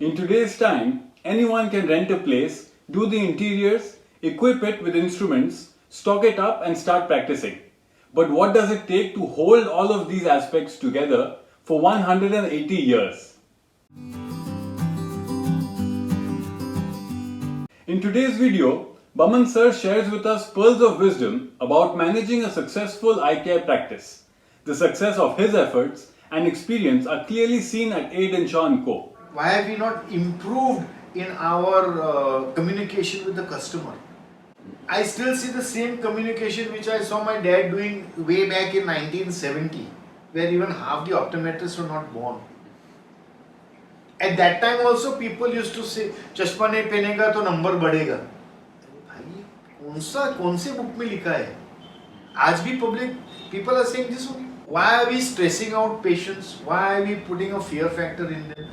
In today's time, anyone can rent a place, do the interiors, equip it with instruments, stock it up and start practicing. But what does it take to hold all of these aspects together for 180 years? In today's video, Baman sir shares with us pearls of wisdom about managing a successful eye care practice. The success of his efforts and experience are clearly seen at Aid & Shaw & Co. Why have we not improved in our communication with the customer? I still see the same communication which I saw my dad doing way back in 1970, where even half the optometrists were not born. At that time also people used to say, चश्मा नहीं पहनेगा तो number बढ़ेगा. भाई कौन से book में लिखा है? आज भी people are saying this only. Why are we stressing out patients? Why are we putting a fear factor in them?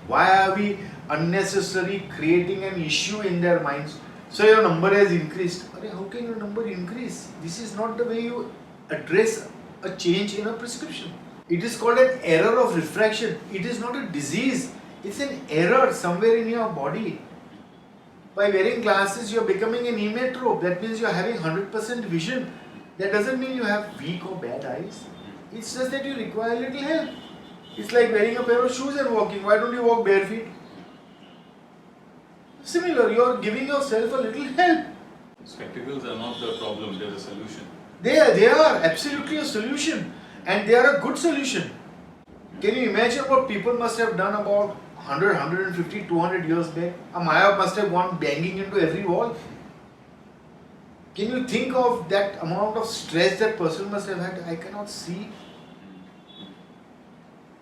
Why are we unnecessarily creating an issue in their minds? So your number has increased. How can your number increase? This is not the way you address a change in a prescription. It is called an error of refraction. It is not a disease. It's an error somewhere in your body. By wearing glasses, you are becoming an emmetrope. That means you are having 100% vision. That doesn't mean you have weak or bad eyes. It's just that you require a little help. It's like wearing a pair of shoes and walking. Why don't you walk bare feet? Similar, you are giving yourself a little help. Spectacles are not the problem, they're the solution. They are absolutely a solution. And they are a good solution. Can you imagine what people must have done about 100, 150, 200 years back? A Maya must have gone banging into every wall. Can you think of that amount of stress that person must have had? I cannot see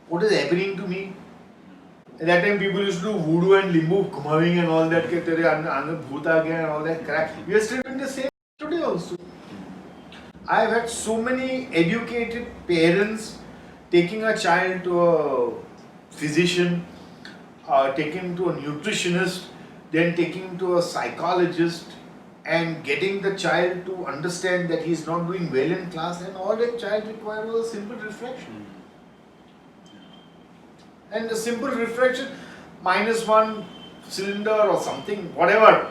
what is happening to me. At that time people used to do voodoo and limbu, kumaving and all that, and all that crap. We are still doing the same today also. I have had so many educated parents taking a child to a physician, taking him to a nutritionist, then taking him to a psychologist, and getting the child to understand that he is not doing well in class, and all that child required was a simple refraction. And the simple refraction, -1 cylinder or something, whatever,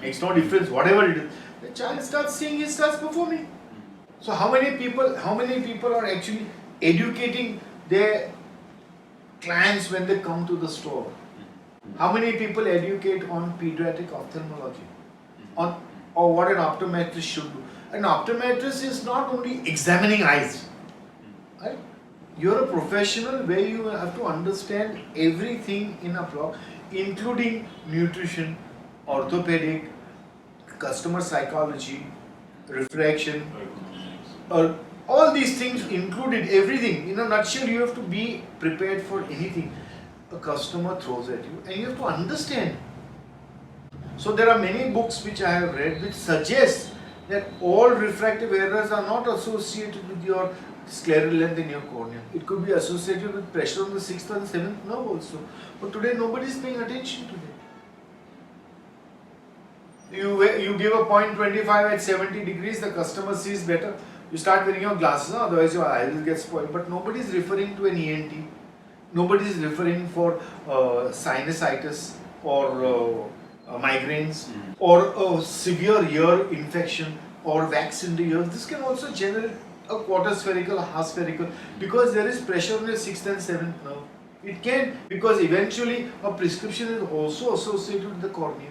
makes no difference, whatever it is. The child starts seeing, he starts performing. So how many people are actually educating their clients when they come to the store? How many people educate on pediatric ophthalmology? Or what an optometrist should do? An optometrist is not only examining eyes, right? You're a professional where you have to understand everything in a block, including nutrition, orthopedic, customer psychology, refraction, all these things included, everything. In a nutshell, you have to be prepared for anything a customer throws at you, and you have to understand. So there are many books which I have read which suggest that all refractive errors are not associated with your scleral length in your cornea. It could be associated with pressure on the 6th or the 7th nerve also. But today nobody is paying attention to that. You give a 0.25 at 70 degrees, the customer sees better. You start wearing your glasses, otherwise your eye will get spoiled. But nobody is referring to an ENT. Nobody is referring for sinusitis or migraines or a severe ear infection or wax in the ears. This can also generate a quarter spherical, a half spherical, because there is pressure on the 6th and 7th nerve. It can, because eventually a prescription is also associated with the cornea.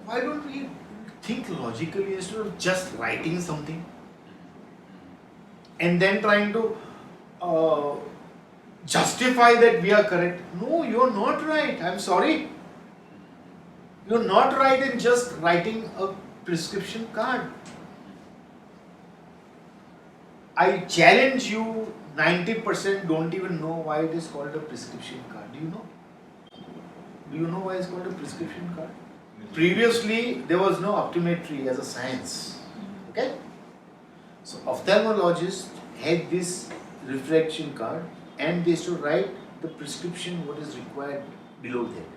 Why don't we think logically instead of just writing something and then trying to justify that we are correct? No, you are not right. I'm sorry. You are not right in just writing a prescription card. I challenge you, 90% don't even know why it is called a prescription card. Do you know? Do you know why it's called a prescription card? Previously, there was no optometry as a science. Okay? So ophthalmologists had this refraction card and they used to write the prescription what is required below that.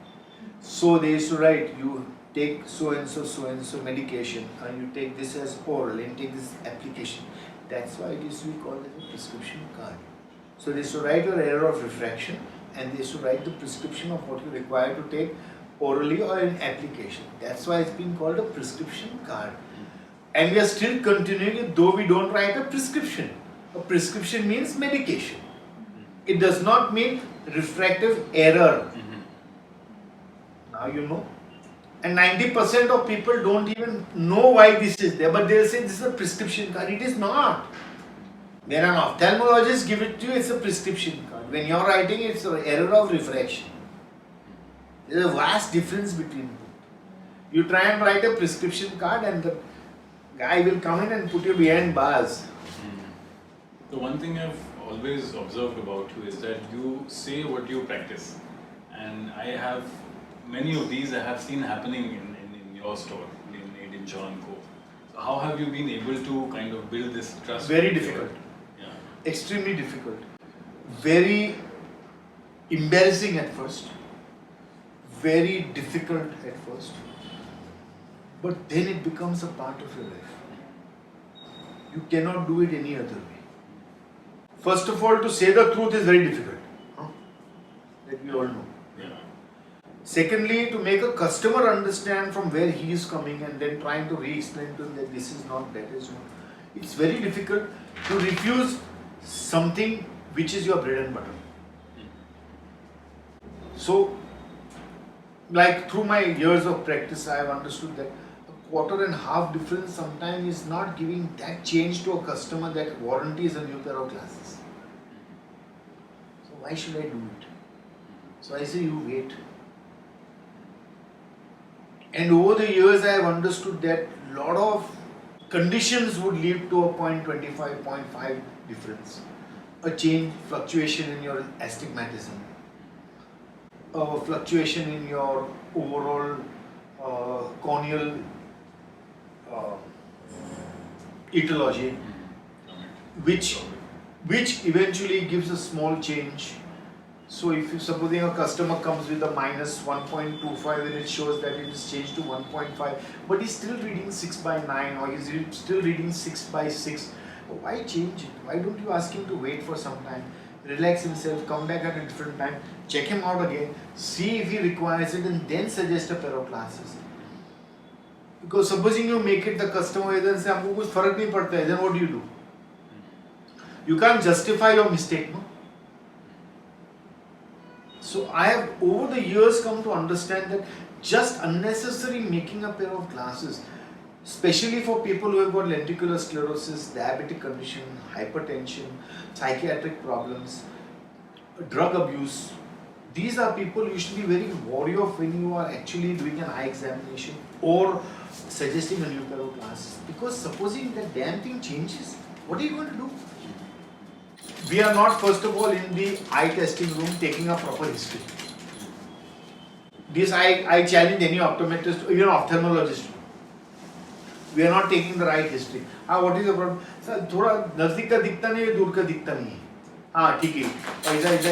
So they used to write, you take so and so medication and you take this as oral and take this application. That's why it used to be called as a prescription card. So they used to write your error of refraction and they used to write the prescription of what you require to take orally or in application. That's why it's been called a prescription card. And we are still continuing it, though we don't write a prescription. A prescription means medication. It does not mean refractive error. Now you know. And 90% of people don't even know why this is there, but they'll say this is a prescription card. It is not. When an ophthalmologist give it to you, it's a prescription card. When you're writing, it's an error of refraction. There's a vast difference between both. You try and write a prescription card and the guy will come in and put you behind bars. The one thing I've always observed about you is that you say what you practice. And I have many of these I have seen happening in your store, in John Co. So how have you been able to kind of build this trust? Very difficult. Yeah. Extremely difficult. Very embarrassing at first. Very difficult at first. But then it becomes a part of your life. You cannot do it any other way. First of all, to say the truth is very difficult. That we all know. Yeah. Secondly, to make a customer understand from where he is coming and then trying to re-explain to him that this is not, that is not. It's very difficult to refuse something which is your bread and butter. So, like through my years of practice, I have understood that a 1.25 difference sometimes is not giving that change to a customer that warranties a new pair of glasses. So why should I do it? So I say you wait. And over the years I have understood that a lot of conditions would lead to a 0.25, 0.5 difference. A change, fluctuation in your astigmatism. A fluctuation in your overall corneal etiology, which eventually gives a small change. So if you supposing a customer comes with a minus 1.25 and it shows that it is changed to 1.5, but he's still reading 6/9 or he's still reading 6/6, why change it? Why don't you ask him to wait for some time, relax himself, come back at a different time, check him out again, see if he requires it and then suggest a pair of glasses. Because supposing you make it the customer then say हमको कुछ फर्क नहीं पड़ता है, then what do? You can't justify your mistake, no? So I have over the years come to understand that just unnecessary making a pair of glasses, especially for people who have got lenticular sclerosis, diabetic condition, hypertension, psychiatric problems, drug abuse, these are people you should be very wary of when you are actually doing an eye examination or suggesting a new pair of glasses. Because supposing that damn thing changes, what are you going to do? We are not first of all in the eye testing room taking a proper history. This I challenge any optometrist, even ophthalmologist. We are not taking the right history. What is the problem? Sir, थोड़ा नजदीक का दिखता नहीं है, दूर का दिखता नहीं है. हाँ ठीक है,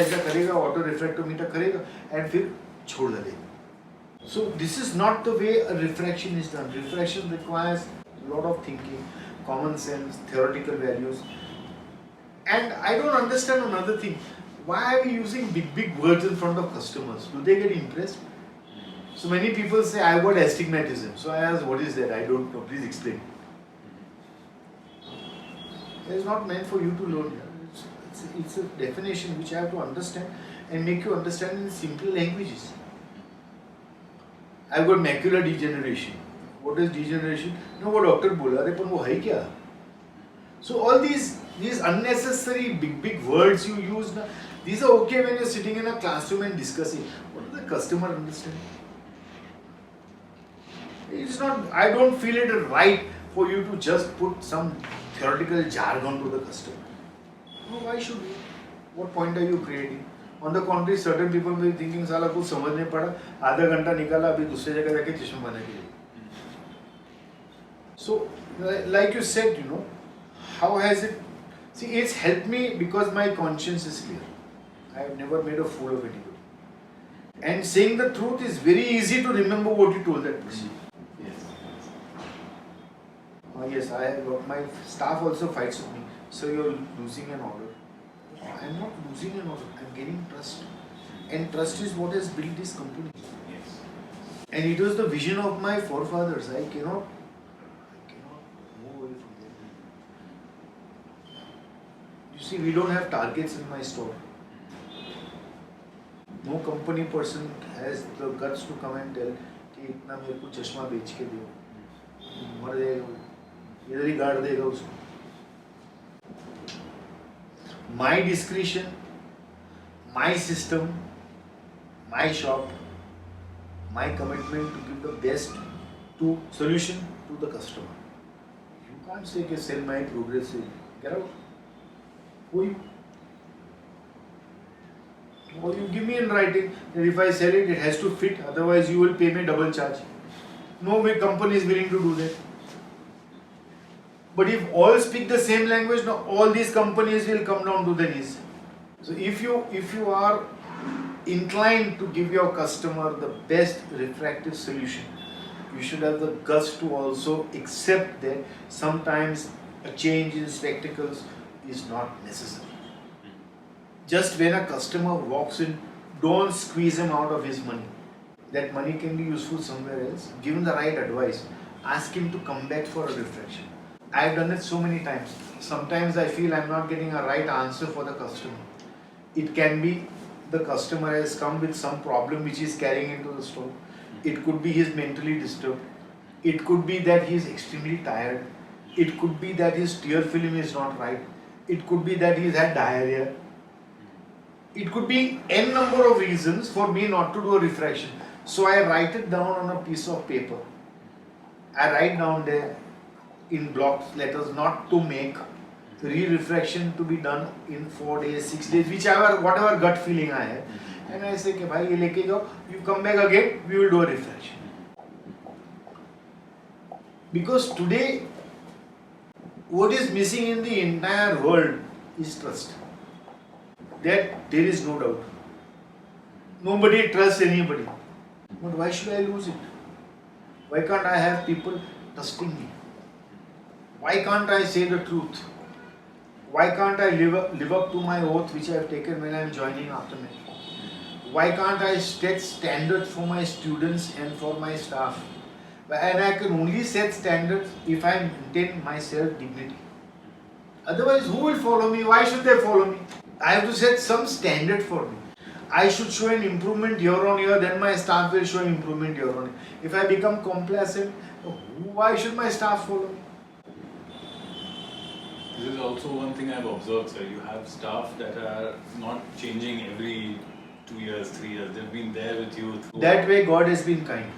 ऐसा करेगा, ऑटो रिफ्रैक्टोमीटर करेगा, and फिर छोड़ देगा. So this is not the way a refraction is done. Refraction requires a lot of thinking, common sense, theoretical values. And I don't understand another thing. Why are we using big words in front of customers? Do they get impressed? So many people say, I got astigmatism. So I ask, what is that? I don't know. Please explain. It is not meant for you to learn. It's a definition which I have to understand and make you understand in simple languages. I've got macular degeneration. What is degeneration? No, what doctor bola, अरे पर वो है क्या? So all these unnecessary big words you use, these are okay when you're sitting in a classroom and discussing. What does the customer understand? It's not. I don't feel it right for you to just put some theoretical jargon to the customer. No, why should we? What point are you creating? On the contrary, certain people will be thinking, साला कुछ समझ नहीं पड़ा, आधा घंटा निकाला, अभी दूसरे जगह जाके चश्मा बना के लिए. So, like you said, you know, how has it? See, it's helped me because my conscience is clear. I have never made a fool of anybody. And saying the truth is very easy to remember what you told that person. Yes, I have got, my staff also fights with me. So you're losing an order. I'm not losing an order. I'm getting trust. And trust is what has built this company. Yes. And it was the vision of my forefathers. I cannot move away from that. You see, we don't have targets in my store. No company person has the guts to come and tell कि इतना मेरे को चश्मा बेच के दो, मर जाएगा वो, इधर ही गाड़ देगा उसको. My discretion, my system, my shop, my commitment to give the best solution to the customer. You can't say कि sell my progressive. Get out. Who are you? Or you give me in writing that if I sell it, it has to fit, otherwise you will pay me double charge. No way company is willing to do that. But if all speak the same language, now all these companies will come down to the knees. So if you are inclined to give your customer the best refractive solution, you should have the guts to also accept that sometimes a change in spectacles is not necessary. Just when a customer walks in, don't squeeze him out of his money. That money can be useful somewhere else. Give him the right advice. Ask him to come back for a reflection. I've done it so many times. Sometimes I feel I'm not getting a right answer for the customer. It can be the customer has come with some problem which he's carrying into the store. It could be he's mentally disturbed. It could be that he's extremely tired. It could be that his tear film is not right. It could be that he's had diarrhea. It could be n number of reasons for me not to do a refraction. So I write it down on a piece of paper. I write down there in block letters not to make, re-refraction to be done in 4 days, 6 days, whatever gut feeling I have. And I say, bhai, ye leke jao, you come back again, we will do a refraction. Because today, what is missing in the entire world is trust. That there is no doubt. Nobody trusts anybody. But why should I lose it? Why can't I have people trusting me? Why can't I say the truth? Why can't I live up to my oath which I have taken when I am joining Aftermath? Why can't I set standards for my students and for my staff? And I can only set standards if I maintain my self-dignity. Otherwise, who will follow me? Why should they follow me? I have to set some standard for me. I should show an improvement year on year, then my staff will show an improvement year on year. If I become complacent, why should my staff follow me? This is also one thing I've observed, sir. You have staff that are not changing every 2 years, 3 years. They've been there with you. That way God has been kind.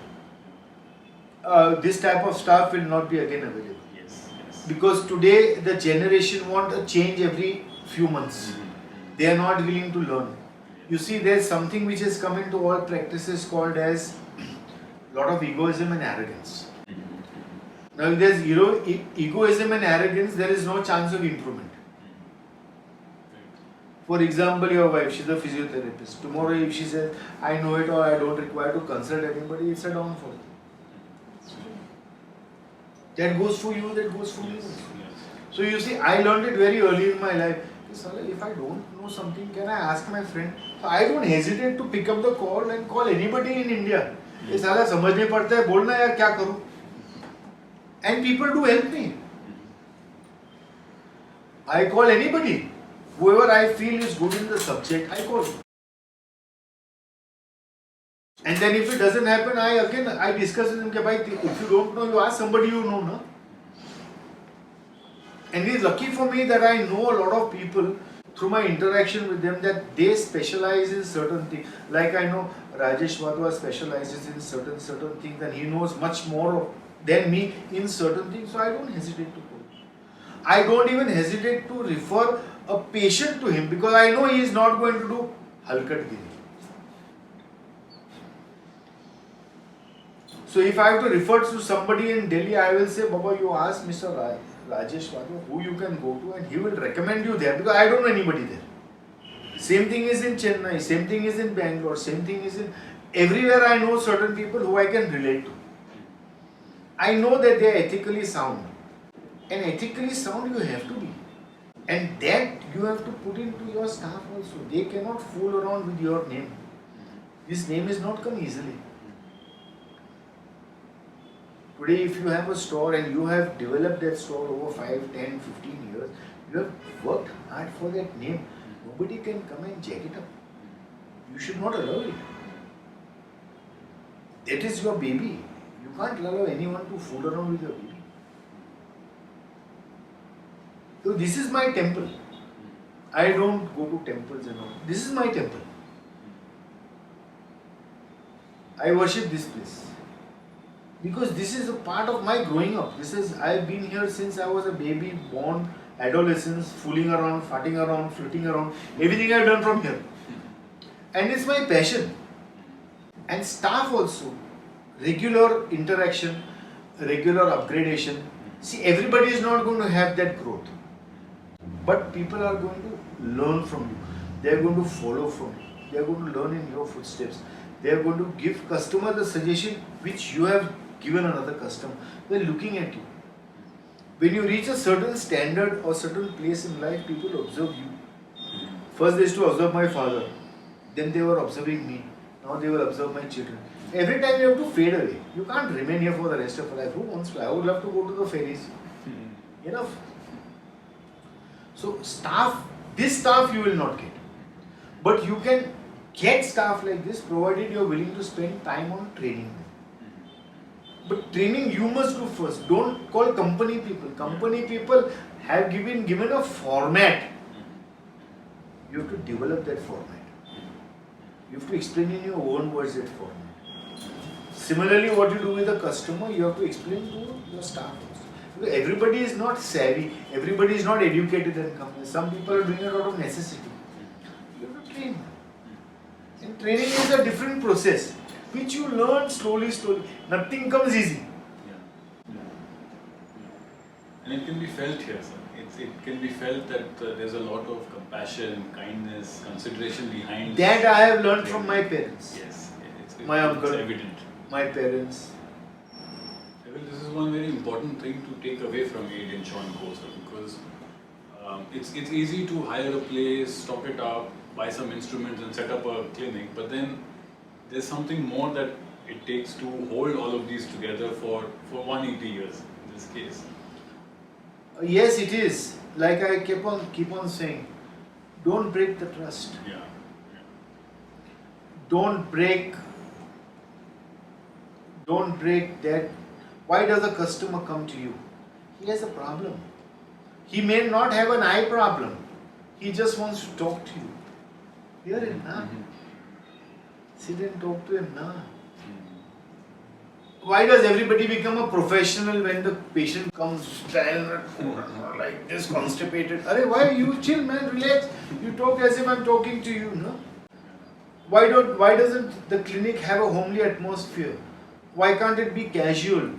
This type of staff will not be again available. Yes, yes. Because today the generation want a change every few months. They are not willing to learn. You see, there's something which has come into all practices called as lot of egoism and arrogance. Now, if there's egoism and arrogance, there is no chance of improvement. For example, your wife, she's a physiotherapist. Tomorrow, if she says, I know it or I don't require to consult anybody, it's a downfall. That goes for you, that goes for you. So you see, I learned it very early in my life. If I don't know something, can I ask my friend? So I don't hesitate to pick up the call and call anybody in India. ये साला समझ नहीं पड़ता है, बोलना यार क्या करूं? And people do help me. I call anybody. Whoever I feel is good in the subject, I call. And then if it doesn't happen, I discuss with them, if you don't know, you ask somebody you know, no? And it is lucky for me that I know a lot of people through my interaction with them that they specialize in certain things. Like I know Rajesh Wadhwa specializes in certain things and he knows much more than me in certain things, so I don't hesitate to call. I don't even hesitate to refer a patient to him because I know he is not going to do halkatgiri. So if I have to refer to somebody in Delhi, I will say, Baba, you ask Mr. Rajesh Wadhwa who you can go to and he will recommend you there because I don't know anybody there. Same thing is in Chennai, same thing is in Bangalore, same thing is in everywhere. I know certain people who I can relate to. I know that they are ethically sound. And ethically sound you have to be. And that you have to put into your staff also. They cannot fool around with your name. This name is not come easily. Today, if you have a store and you have developed that store over 5, 10, 15 years, you have worked hard for that name. Nobody can come and jack it up. You should not allow it. That is your baby. You can't allow anyone to fool around with your baby. So this is my temple. I don't go to temples and all. This is my temple. I worship this place. Because this is a part of my growing up. I've been here since I was a baby, born, adolescence, fooling around, farting around, flirting around. Everything I've done from here. And it's my passion. And staff also. Regular interaction, regular upgradation. See, everybody is not going to have that growth. But people are going to learn from you. They are going to follow from you. They are going to learn in your footsteps. They are going to give customer the suggestion which you have given another customer. They are looking at you. When you reach a certain standard or certain place in life, people observe you. First they used to observe my father. Then they were observing me. Now they will observe my children. Every time you have to fade away. You can't remain here for the rest of your life. Who wants to? I would love to go to the ferries. Enough. So this staff you will not get. But you can get staff like this provided you are willing to spend time on training them. But training you must do first. Don't call company people. Company people have given a format. You have to develop that format. You have to explain in your own words that format. Similarly, what you do with a customer, you have to explain to your staff also. Because everybody is not savvy, everybody is not educated in companies. Some people are doing it out of necessity. You have to train them. And training is a different process, which you learn slowly. Nothing comes easy. And it can be felt here, sir. It can be felt that there's a lot of compassion, kindness, consideration behind that. I have learned from my parents. Yes, my uncle, it's evident. My parents. Well, this is one very important thing to take away from Aid in Sean course, because it's easy to hire a place, stock it up, buy some instruments and set up a clinic, but then there's something more that it takes to hold all of these together for 180 years in this case. Yes, it is. Like I keep on saying, don't break the trust. Yeah. Don't break that. Why does a customer come to you? He has a problem. He may not have an eye problem. He just wants to talk to you. Hear him, nah. Sit and talk to him, nah. Why does everybody become a professional when the patient comes like this, constipated? Why you chill, man, relax. You talk as if I'm talking to you, no? Why doesn't the clinic have a homely atmosphere? Why can't it be casual?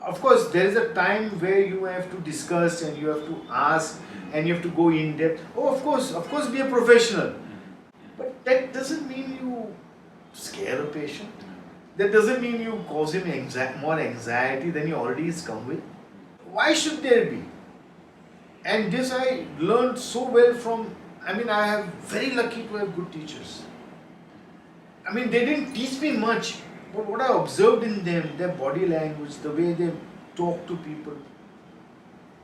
Of course, there is a time where you have to discuss and you have to ask and you have to go in depth. Oh, of course, be a professional. But that doesn't mean you scare a patient. That doesn't mean you cause him more anxiety than he already is come with. Why should there be? And this I learned so well from, I have very lucky to have good teachers. They didn't teach me much, but what I observed in them, their body language, the way they talk to people.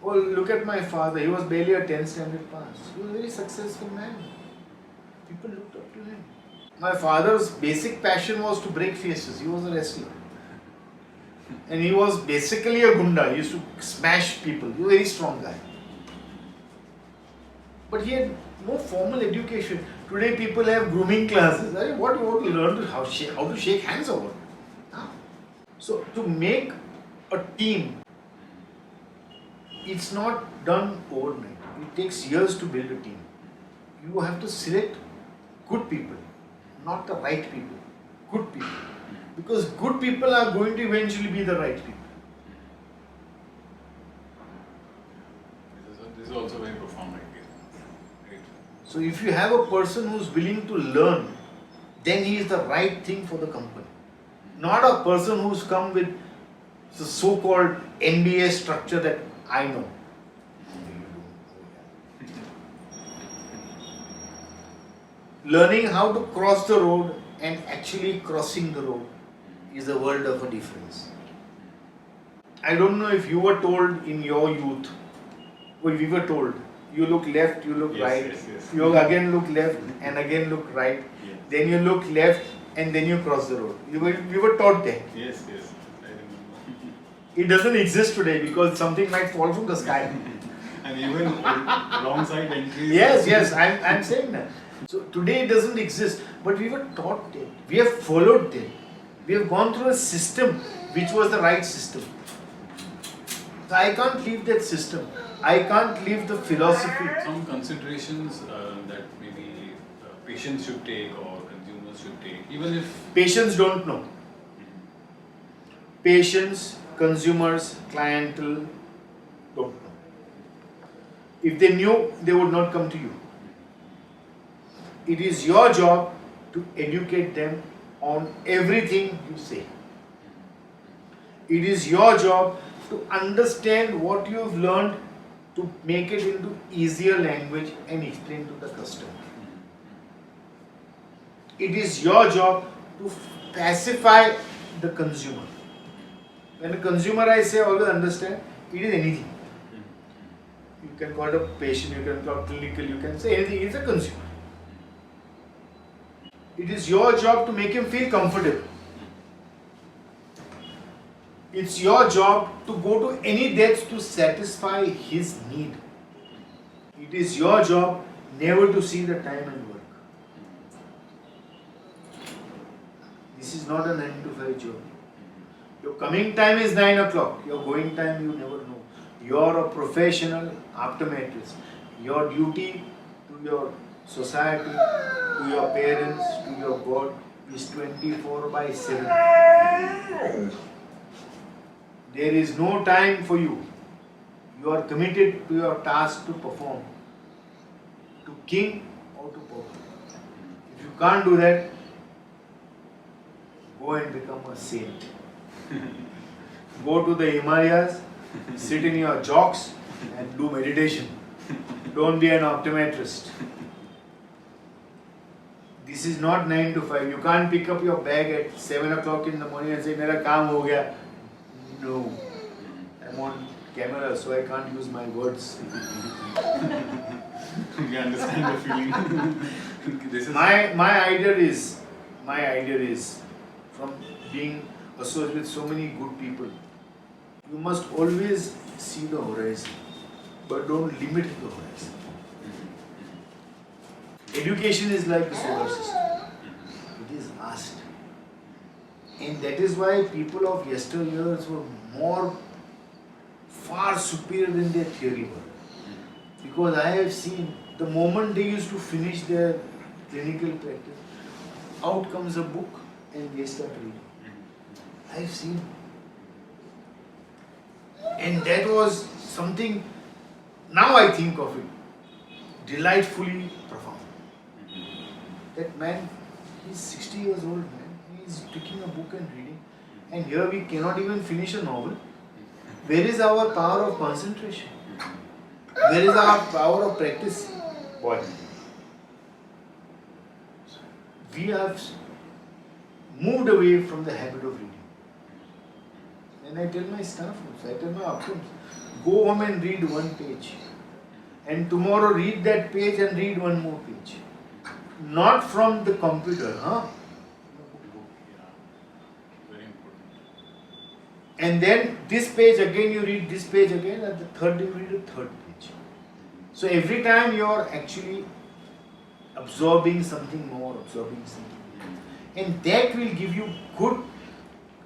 Well, look at my father, he was barely a 10th standard pass. He was a very successful man. People looked up to him. My father's basic passion was to break faces. He was a wrestler. And he was basically a gunda. He used to smash people. He was a very strong guy. But he had no formal education. Today people have grooming classes. What you want to learn how to shake hands or what? No. So to make a team, it's not done overnight. It takes years to build a team. You have to select good people, not the right people. Good people. Because good people are going to eventually be the right people. This is also very profound, I guess. Right. So if you have a person who's willing to learn, then he is the right thing for the company. Not a person who's come with the so-called MBA structure that I know. Learning how to cross the road and actually crossing the road is a world of a difference. I don't know if you were told in your youth, or we were told, you look left, you look Yes, right, yes. you again look left and again look right, Yes. then you look left and then you cross the road. We were taught that. Yes, I remember. It doesn't exist today because something might fall from the sky. And even wrong side entries. Yes, I'm saying that. So today it doesn't exist, but we were taught that. We have followed that. We have gone through a system which was the right system. So I can't leave that system. I can't leave the philosophy. Some considerations that maybe patients should take or consumers should take, even if Patients don't know. Patients, consumers, clientele don't know. If they knew, they would not come to you. It is your job to educate them on everything you say. It is your job to understand what you have learned, to make it into easier language and explain to the customer. It is your job to pacify the consumer. When a consumer, I say, always understand, it is anything. You can call it a patient, you can call it clinical, you can say anything, it is a consumer. It is your job to make him feel comfortable. It's your job to go to any depths to satisfy his need. It is your job never to see the time and work. This is not a 9 to 5 job. Your coming time is 9 o'clock. Your going time you never know. You are a professional optometrist. Your duty to your society, to your parents, to your God is 24/7. There is no time for you. You are committed to your task to perform, to king or to pauper. If you can't do that, go and become a saint. Go to the Himalayas, sit in your jocks and do meditation. Don't be an optometrist. This is not 9 to 5. You can't pick up your bag at 7 o'clock in the morning and say, "Mera kaam ho gaya." No. I'm on camera, so I can't use my words. we understand the feeling. This is My idea is from being associated with so many good people, you must always see the horizon, but don't limit the horizon. Education is like the solar system. It is vast. And that is why people of yesteryears were far superior than their theory were. Because I have seen the moment they used to finish their clinical practice, out comes a book and they start reading. I have seen. And that was something, now I think of it, delightfully profound. That man, he's 60 years old, man. He's picking a book and reading. And here we cannot even finish a novel. Where is our power of concentration? Where is our power of practice? Boy. We have moved away from the habit of reading. And I tell my staff also, I tell my options, go home and read one page. And tomorrow read that page and read one more page. Not from the computer, huh? very important. And then this page again, you read this page again, and the third day you read the third page. So every time you are actually absorbing something more, and that will give you good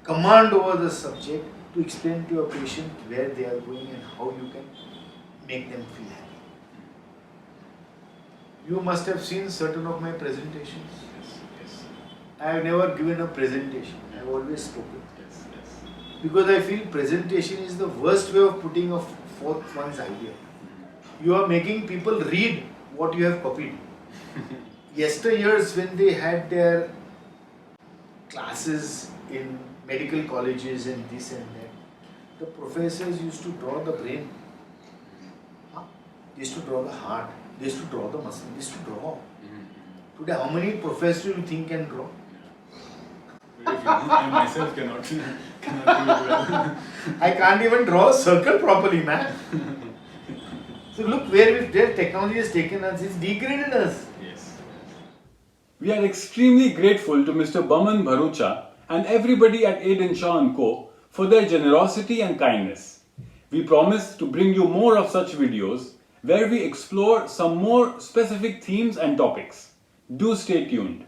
command over the subject to explain to your patient where they are going and how you can make them feel happy. You must have seen certain of my presentations. Yes. I have never given a presentation. I have always spoken. Yes. Because I feel presentation is the worst way of putting forth one's idea. You are making people read what you have copied. Yesteryears, when they had their classes in medical colleges and this and that, the professors used to draw the brain. They used to draw the heart. They used to draw the muscle. They used to draw. Today, how many professors do you think can draw? I myself cannot do it well. I can't even draw a circle properly, man. So look where their technology has taken us. It's degraded us. Yes. We are extremely grateful to Mr. Baman Bharucha and everybody at Aiden Shaw & Co. for their generosity and kindness. We promise to bring you more of such videos where we explore some more specific themes and topics. Do stay tuned.